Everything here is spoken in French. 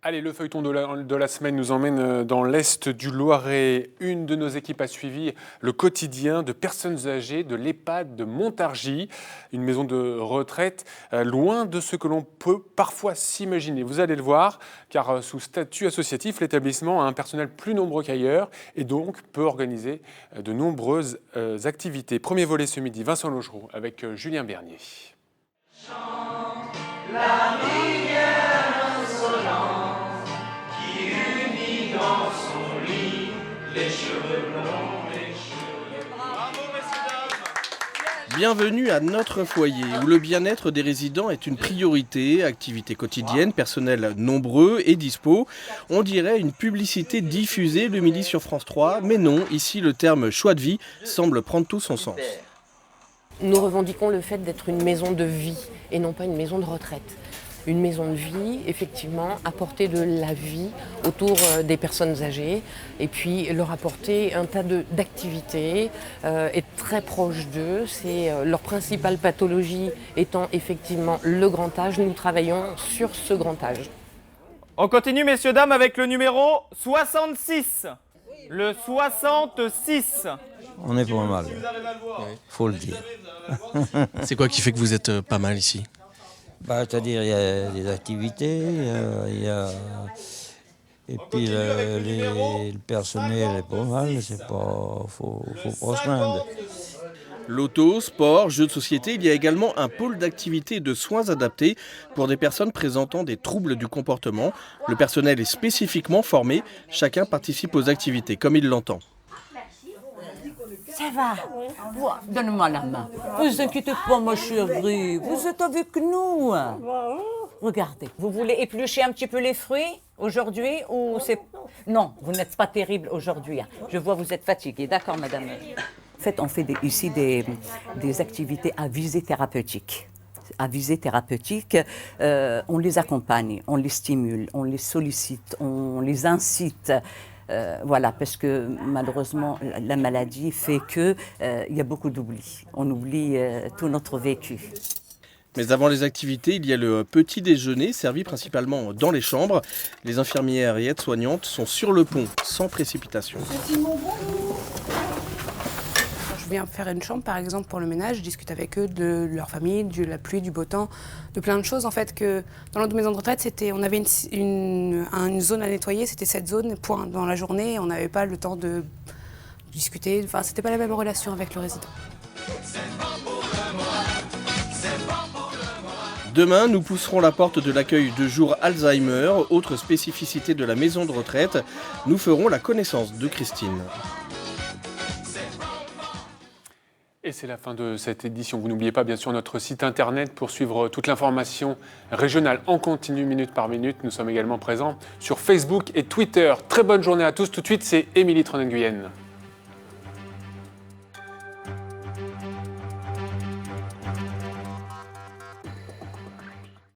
Allez, le feuilleton de la semaine nous emmène dans l'Est du Loiret. Une de nos équipes a suivi le quotidien de personnes âgées de l'EHPAD de Montargis, une maison de retraite loin de ce que l'on peut parfois s'imaginer. Vous allez le voir, car sous statut associatif, l'établissement a un personnel plus nombreux qu'ailleurs et donc peut organiser de nombreuses activités. Premier volet ce midi, Vincent Logereau avec Julien Bernier. La rivière insolente qui unit dans son lit les cheveux blonds, les cheveux bruns. Bravo, messieurs, dames. Bienvenue à notre foyer où le bien-être des résidents est une priorité, activités quotidiennes, personnel nombreux et dispo. On dirait une publicité diffusée le midi sur France 3, mais non, ici le terme choix de vie semble prendre tout son sens. Nous revendiquons le fait d'être une maison de vie et non pas une maison de retraite. Une maison de vie, effectivement, apporter de la vie autour des personnes âgées et puis leur apporter un tas d'activités, être très proche d'eux. C'est leur principale pathologie étant effectivement le grand âge. Nous travaillons sur ce grand âge. On continue, messieurs, dames, avec le numéro 66. Le 66. On est pas mal, faut le dire. C'est quoi qui fait que vous êtes pas mal ici ? C'est-à-dire, il y a des activités, et puis le personnel est pas mal, faut pas se plaindre. Loto, sport, jeux de société, il y a également un pôle d'activité et de soins adaptés pour des personnes présentant des troubles du comportement. Le personnel est spécifiquement formé, chacun participe aux activités comme il l'entend. Ça va. Donne-moi la main. Ne vous inquiétez pas, ma chérie. Vous êtes avec nous. Regardez. Vous voulez éplucher un petit peu les fruits aujourd'hui ou c'est... Non, vous n'êtes pas terrible aujourd'hui. Je vois vous êtes fatiguée. D'accord, madame. En fait, on fait ici des activités à visée thérapeutique. À visée thérapeutique, on les accompagne, on les stimule, on les sollicite, on les incite. Voilà, parce que malheureusement, la maladie fait qu'il y a beaucoup d'oubli. On oublie tout notre vécu. Mais avant les activités, il y a le petit déjeuner, servi principalement dans les chambres. Les infirmières et aides-soignantes sont sur le pont, sans précipitation. Je viens faire une chambre, par exemple, pour le ménage, je discute avec eux de leur famille, de la pluie, du beau temps, de plein de choses. En fait, que dans notre maison de retraite, on avait une zone à nettoyer, c'était cette zone, point. Dans la journée, on n'avait pas le temps de discuter, enfin, c'était pas la même relation avec le résident. Demain, nous pousserons la porte de l'accueil de jour Alzheimer, autre spécificité de la maison de retraite. Nous ferons la connaissance de Christine. Et c'est la fin de cette édition. Vous n'oubliez pas, bien sûr, notre site internet pour suivre toute l'information régionale en continu, minute par minute. Nous sommes également présents sur Facebook et Twitter. Très bonne journée à tous. Tout de suite, c'est Émilie Tronen-Guyenne.